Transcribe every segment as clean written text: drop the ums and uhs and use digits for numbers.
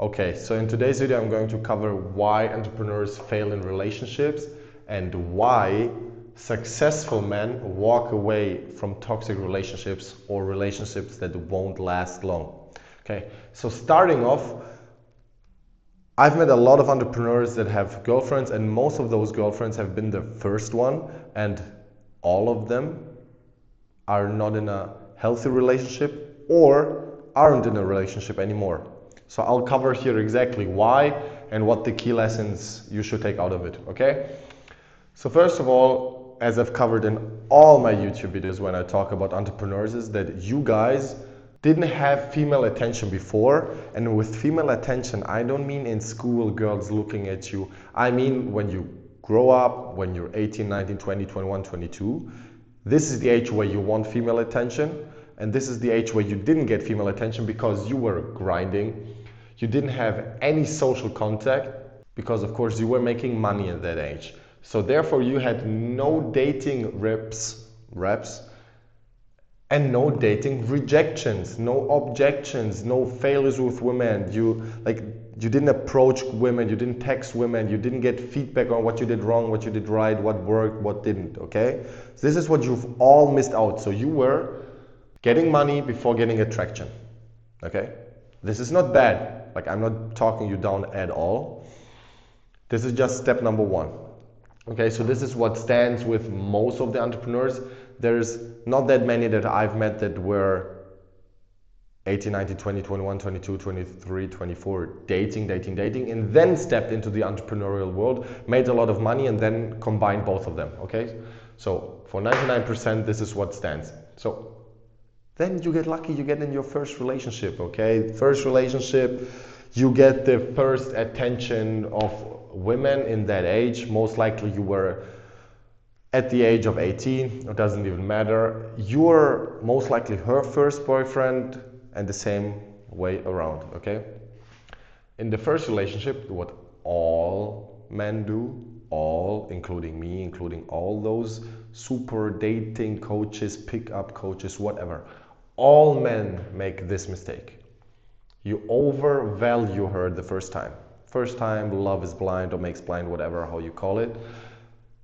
Okay, so in today's video I'm going to cover why entrepreneurs fail in relationships and why successful men walk away from toxic relationships or relationships that won't last long. Okay, so starting off, I've met a lot of entrepreneurs that have girlfriends, and most of those girlfriends have been the first one, and all of them are not in a healthy relationship or aren't in a relationship anymore. So I'll cover here exactly why and what the key lessons you should take out of it, okay? So first of all, as I've covered in all my YouTube videos when I talk about entrepreneurs, is that you guys didn't have female attention before. And with female attention, I don't mean in school girls looking at you. I mean when you grow up, when you're 18, 19, 20, 21, 22. This is the age where you want female attention, and this is the age where you didn't get female attention because you were grinding. You didn't have any social contact because, of course, you were making money at that age. So therefore, you had no dating reps, and no dating rejections, no objections, no failures with women. You didn't approach women, you didn't text women, you didn't get feedback on what you did wrong, what you did right, what worked, what didn't, okay? So this is what you've all missed out. So you were getting money before getting attraction, okay? This is not bad. Like, I'm not talking you down at all. This is just step number one. Okay, so this is what stands with most of the entrepreneurs. There's not that many that I've met that were 18, 19, 20, 21, 22, 23, 24, dating, and then stepped into the entrepreneurial world, made a lot of money, and then combined both of them, okay? So for 99%, this is what stands. So then you get lucky, you get in your first relationship, okay? First relationship, you get the first attention of women in that age. Most likely you were at the age of 18, it doesn't even matter. You're most likely her first boyfriend, and the same way around, okay? In the first relationship, what all men do, all, including me, including all those super dating coaches, pickup coaches, whatever, all men make this mistake. You overvalue her the first time. First time, love is blind or makes blind, whatever, how you call it.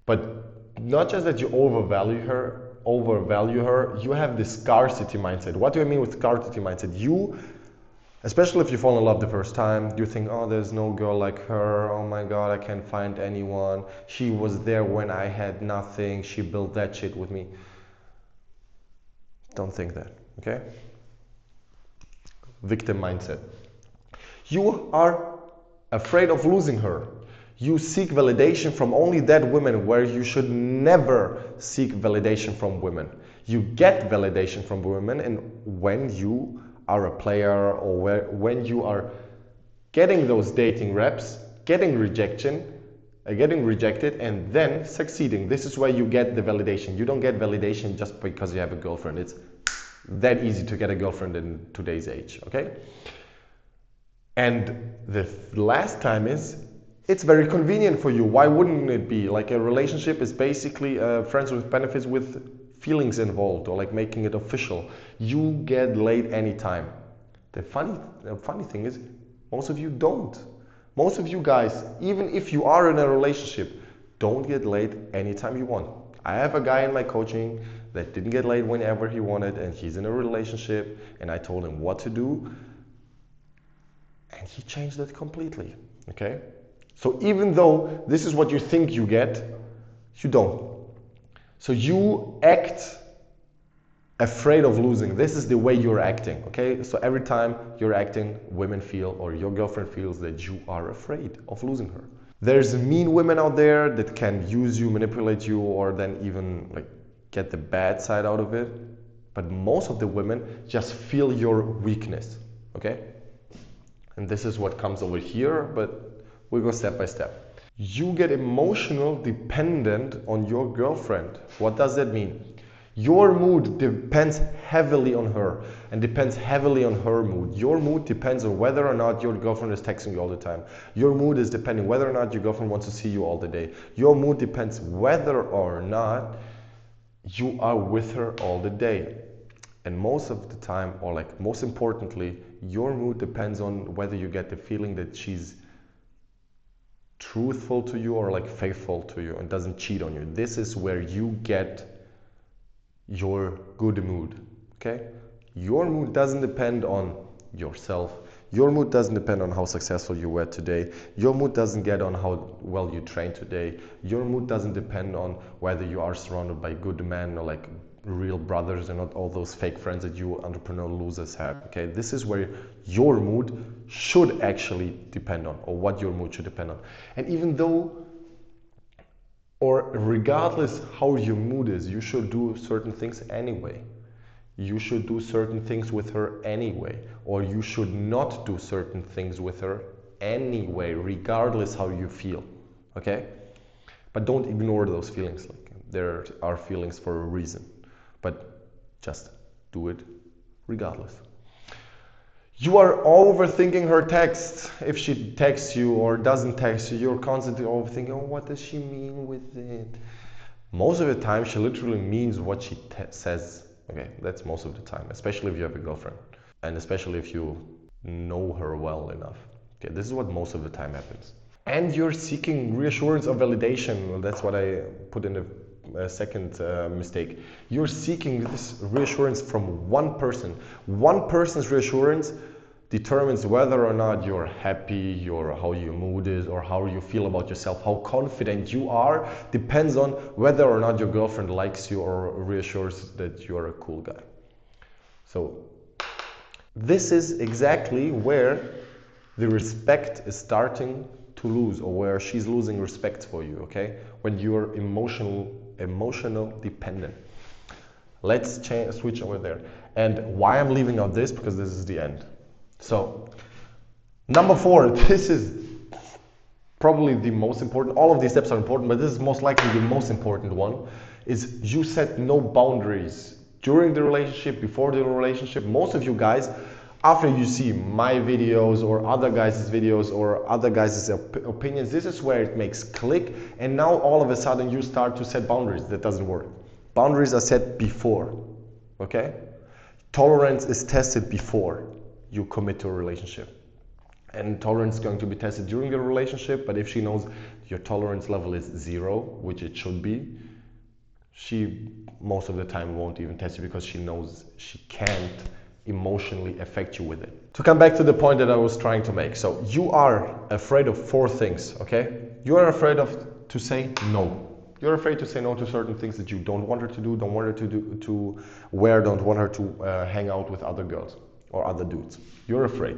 But not just that you overvalue her, you have this scarcity mindset. What do I mean with scarcity mindset? You, especially if you fall in love the first time, you think, oh, there's no girl like her. Oh my God, I can't find anyone. She was there when I had nothing. She built that shit with me. Don't think that, okay? Victim mindset. You are afraid of losing her. You seek validation from only that woman where you should never seek validation from women. You get validation from women, and when you are a player or when you are getting those dating reps, getting rejected, and then succeeding. This is where you get the validation. You don't get validation just because you have a girlfriend. It's that easy to get a girlfriend in today's age, okay? And the last time is, it's very convenient for you. Why wouldn't it be? Like, a relationship is basically friends with benefits with feelings involved, or like making it official. You get laid anytime. The funny thing is, most of you don't. Most of you guys, even if you are in a relationship, don't get laid anytime you want. I have a guy in my coaching that didn't get laid whenever he wanted, and he's in a relationship, and I told him what to do, and he changed it completely, okay? So even though this is what you think you get, you don't. So you act afraid of losing. This is the way you're acting, okay? So every time you're acting, women feel, or your girlfriend feels, that you are afraid of losing her. There's mean women out there that can use you, manipulate you, or then even like get the bad side out of it. But most of the women just feel your weakness, okay? And this is what comes over here, but we'll go step by step. You get emotional dependent on your girlfriend. What does that mean? Your mood depends heavily on her and depends heavily on her mood. Your mood depends on whether or not your girlfriend is texting you all the time. Your mood is depending whether or not your girlfriend wants to see you all the day. Your mood depends whether or not you are with her all the day. And most of the time, or like most importantly, Your mood depends on whether you get the feeling that she's truthful to you or like faithful to you and doesn't cheat on you. This is where you get your good mood. Okay? Your mood doesn't depend on yourself. Your mood doesn't depend on how successful you were today. Your mood doesn't get on how well you trained today. Your mood doesn't depend on whether you are surrounded by good men or like real brothers and not all those fake friends that you entrepreneur losers have. Okay, this is where your mood should actually depend on, or what your mood should depend on. And even though, or regardless how your mood is, you should do certain things anyway. You should do certain things with her anyway, or you should not do certain things with her anyway, regardless how you feel. Okay, but don't ignore those feelings. Like, there are feelings for a reason, but just do it regardless. You are overthinking her texts. If she texts you or doesn't text you, you're constantly overthinking, oh, what does she mean with it? Most of the time, she literally means what she says. Okay, that's most of the time, especially if you have a girlfriend. And especially if you know her well enough. Okay, this is what most of the time happens. And you're seeking reassurance or validation. Well, that's what I put in the second mistake. You're seeking this reassurance from one person. One person's reassurance determines whether or not you're happy, or how your mood is, or how you feel about yourself, how confident you are, depends on whether or not your girlfriend likes you or reassures that you're a cool guy. So this is exactly where the respect is starting to lose, or where she's losing respect for you, okay? When you're emotional dependent. Let's switch over there. And why I'm leaving out this, because this is the end. So, number 4, this is probably the most important. All of these steps are important, but this is most likely the most important one, is you set no boundaries during the relationship, before the relationship. Most of you guys, after you see my videos or other guys' videos or other guys' opinions, this is where it makes click, and now all of a sudden you start to set boundaries. That doesn't work. Boundaries are set before, okay? Tolerance is tested before you commit to a relationship. And tolerance is going to be tested during the relationship, but if she knows your tolerance level is 0, which it should be, she most of the time won't even test you, because she knows she can't emotionally affect you with it. To come back to the point that I was trying to make. So you are afraid of 4 things, okay? You are afraid to say no. You're afraid to say no to certain things that you don't want her to do, don't want her to wear, don't want her to hang out with other girls or other dudes. You're afraid.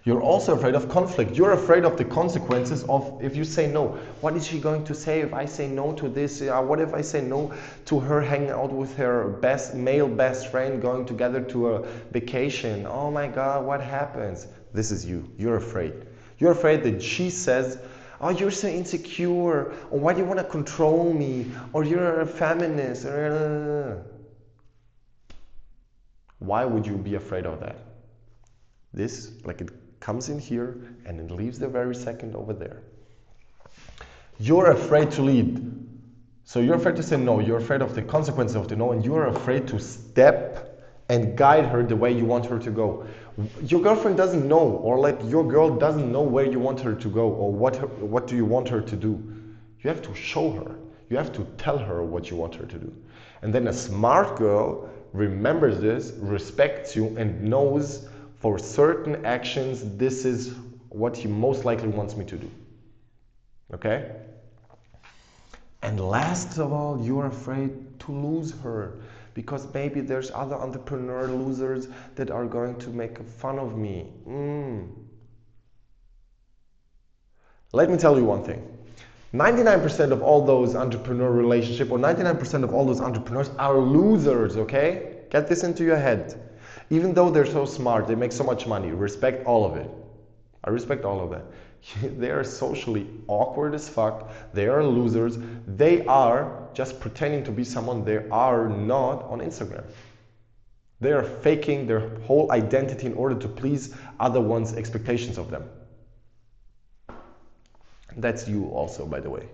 You're also afraid of conflict. You're afraid of the consequences of if you say no. What is she going to say if I say no to this? What if I say no to her hanging out with her male best friend, going together to a vacation? Oh my God, what happens? This is you. You're afraid. You're afraid that she says, oh, you're so insecure, or why do you want to control me, or you're a feminist. Why would you be afraid of that? This, like, it comes in here and it leaves the very second over there. You're afraid to lead. So you're afraid to say no, you're afraid of the consequences of the no, and you're afraid to step and guide her the way you want her to go. Your girlfriend doesn't know, or like your girl doesn't know where you want her to go, or what do you want her to do. You have to show her. You have to tell her what you want her to do. And then a smart girl remembers this, respects you, and knows for certain actions, this is what he most likely wants me to do. Okay? And last of all, you're afraid to lose her, because maybe there's other entrepreneur losers that are going to make fun of me. Let me tell you one thing. 99% of all those entrepreneur relationships, or 99% of all those entrepreneurs are losers, okay? Get this into your head. Even though they're so smart, they make so much money, respect all of it. I respect all of that. They are socially awkward as fuck. They are losers. They are just pretending to be someone they are not on Instagram. They are faking their whole identity in order to please other one's expectations of them. That's you also, by the way.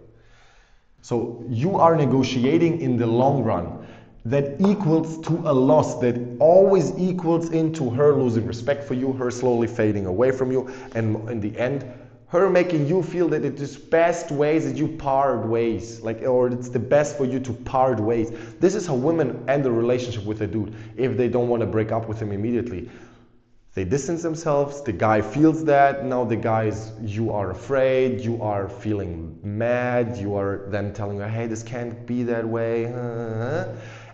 So you are negotiating in the long run. that equals to a loss, that always equals into her losing respect for you, her slowly fading away from you, and in the end, her making you feel that it is best ways that you part ways, like, or it's the best for you to part ways. This is how women end a relationship with a dude if they don't want to break up with him immediately. They distance themselves, the guy feels that, now the guys, you are afraid, you are feeling mad, you are then telling her, hey, this can't be that way.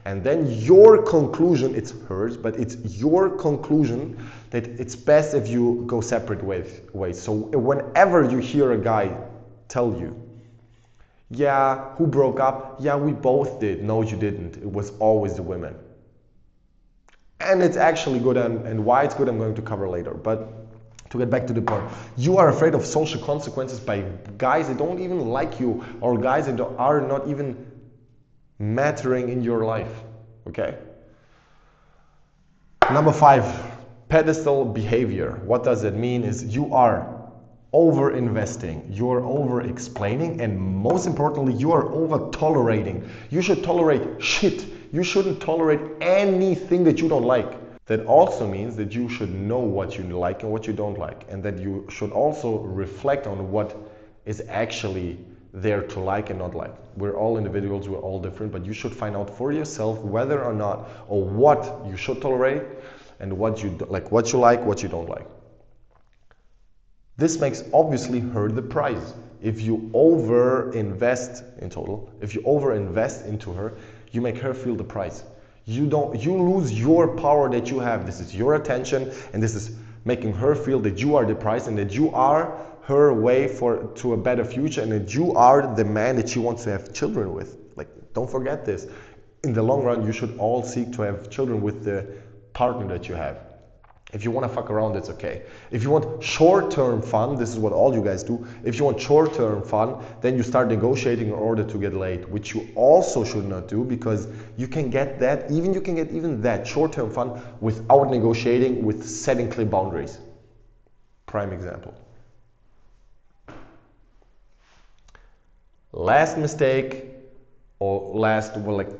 And then your conclusion, it's hers, but it's your conclusion that it's best if you go separate ways. So whenever you hear a guy tell you, yeah, who broke up? Yeah, we both did. No, you didn't. It was always the women. And it's actually good, and why it's good I'm going to cover later. But to get back to the point, you are afraid of social consequences by guys that don't even like you, or guys that are not even mattering in your life, okay? Number 5, pedestal behavior. What does that mean? Is you are over investing, you're over explaining, and most importantly, you are over tolerating. You should tolerate shit. You shouldn't tolerate anything that you don't like. That also means that you should know what you like and what you don't like, and that you should also reflect on what is actually there to like and not like. We're all individuals, we're all different, but you should find out for yourself whether or not, or what you should tolerate and what you like, what you don't like. This makes obviously her the prize. If you over invest in total, if you over invest into her, you make her feel the price. You lose your power that you have. This is your attention, and this is making her feel that you are the prize and that you are her way to a better future, and that you are the man that she wants to have children with. Like, don't forget this. In the long run, you should all seek to have children with the partner that you have. If you want to fuck around, that's okay. If you want short-term fun, this is what all you guys do. If you want short-term fun, then you start negotiating in order to get laid, which you also should not do, because you can get that, you can get even that short-term fun without negotiating, with setting clear boundaries. Prime example. Last mistake, or last,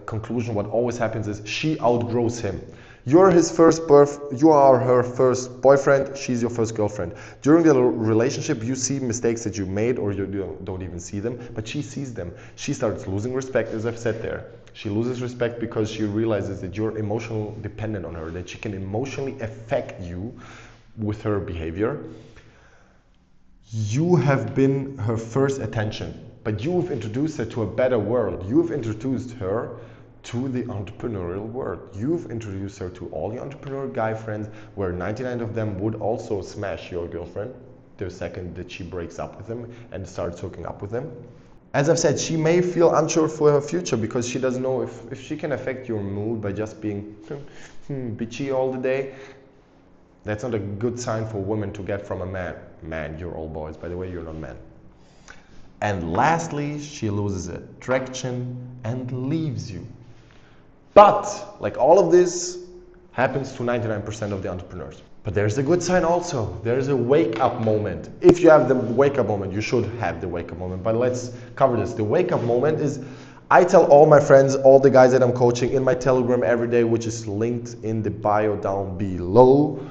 conclusion, what always happens is she outgrows him. You are her first boyfriend, she's your first girlfriend. During the relationship, you see mistakes that you made, or you don't even see them, but she sees them. She starts losing respect, as I've said there. She loses respect because she realizes that you're emotionally dependent on her, that she can emotionally affect you with her behavior. You have been her first attention, but you've introduced her to a better world. You've introduced her to the entrepreneurial world. You've introduced her to all the entrepreneur guy friends, where 99 of them would also smash your girlfriend the second that she breaks up with him and starts hooking up with him. As I've said, she may feel unsure for her future because she doesn't know if she can affect your mood by just being bitchy all the day. That's not a good sign for women to get from a man. Man, you're all boys. By the way, you're not men. And lastly, she loses attraction and leaves you. But, like all of this, happens to 99% of the entrepreneurs. But there's a good sign also. There's a wake-up moment. If you have the wake-up moment, you should have the wake-up moment. But let's cover this. The wake-up moment is, I tell all my friends, all the guys that I'm coaching in my Telegram every day, which is linked in the bio down below.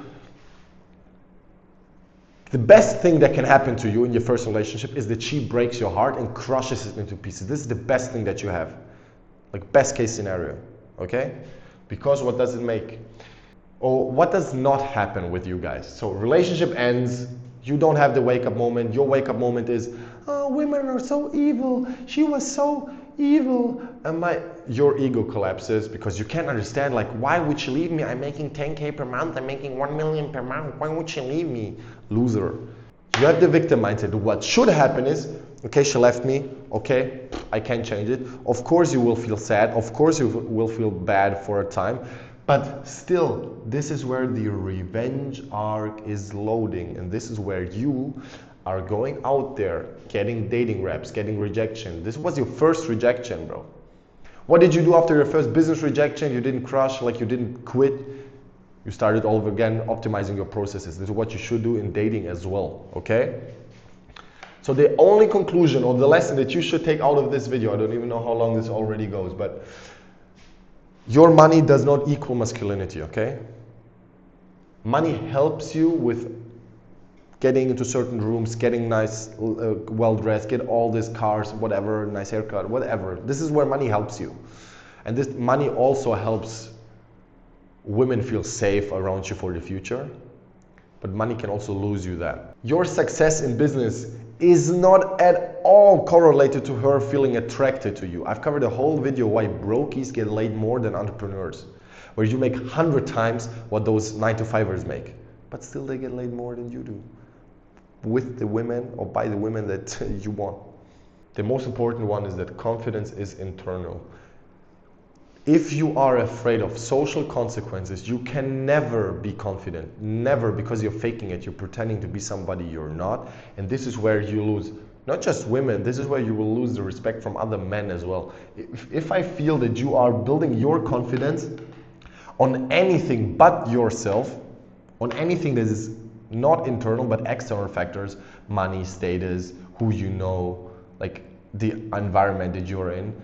The best thing that can happen to you in your first relationship is that she breaks your heart and crushes it into pieces. This is the best thing that you have. Like, best case scenario, okay? Because what does it make? Or what does not happen with you guys? So relationship ends, you don't have the wake up moment. Your wake up moment is, oh, women are so evil. She was so evil. And your ego collapses because you can't understand, like, why would she leave me? I'm making 10K per month. I'm making 1 million per month. Why would she leave me? Loser. You have the victim mindset. What should happen is, okay, she left me. Okay, I can't change it. Of course you will feel sad. Of course you will feel bad for a time. But still, this is where the revenge arc is loading. And this is where you are going out there, getting dating reps, getting rejection. This was your first rejection, bro. What did you do after your first business rejection? You didn't crush, like you didn't quit. You started all over again, optimizing your processes. This is what you should do in dating as well, okay? So the only conclusion or the lesson that you should take out of this video, I don't even know how long this already goes, but Your money does not equal masculinity, okay? Money helps you with getting into certain rooms, getting nice, well-dressed, get all these cars, whatever, nice haircut, whatever. This is where money helps you. And this money also helps women feel safe around you for the future. But money can also lose you that. Your success in business is not at all correlated to her feeling attracted to you. I've covered a whole video why brokies get laid more than entrepreneurs, where you make 100 times what those 9-to-5ers make, but still they get laid more than you do, with the women or by the women that you want. The most important one is that confidence is internal. If you are afraid of social consequences, you can never be confident. Never, because you're faking it. You're pretending to be somebody you're not. And this is where you lose, not just women, this is where you will lose the respect from other men as well. If I feel that you are building your confidence on anything but yourself, on anything that is not internal but external factors, money, status, who you know, like the environment that you're in,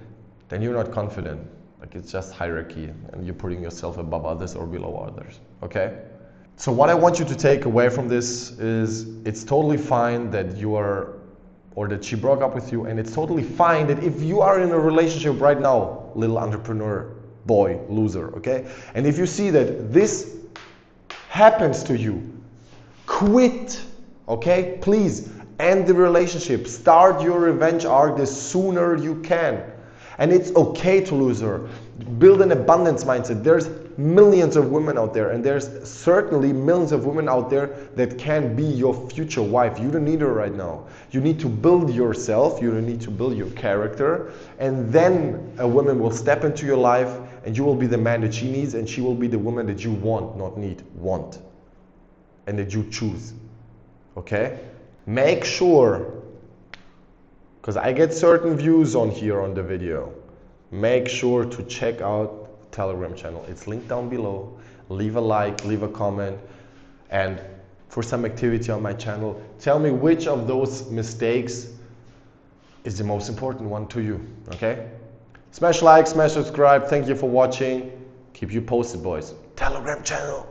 then you're not confident. Like it's just hierarchy and you're putting yourself above others or below others, okay? So what I want you to take away from this is it's totally fine that you are, or that she broke up with you, and it's totally fine that if you are in a relationship right now, little entrepreneur, boy, loser, okay? And if you see that this happens to you, quit, okay? Please end the relationship. Start your revenge arc the sooner you can. And it's okay to lose her. Build an abundance mindset. There's millions of women out there, and there's certainly millions of women out there that can be your future wife. You don't need her right now. You need to build yourself. You need to build your character, and then a woman will step into your life, and you will be the man that she needs, and she will be the woman that you want, not need, want, and that you choose. Okay? Make sure, because I get certain views on here on the video, make sure to check out the Telegram channel. It's linked down below. Leave a like, leave a comment, and for some activity on my channel, tell me which of those mistakes is the most important one to you, okay? Smash like, smash subscribe. Thank you for watching. Keep you posted, boys. Telegram channel.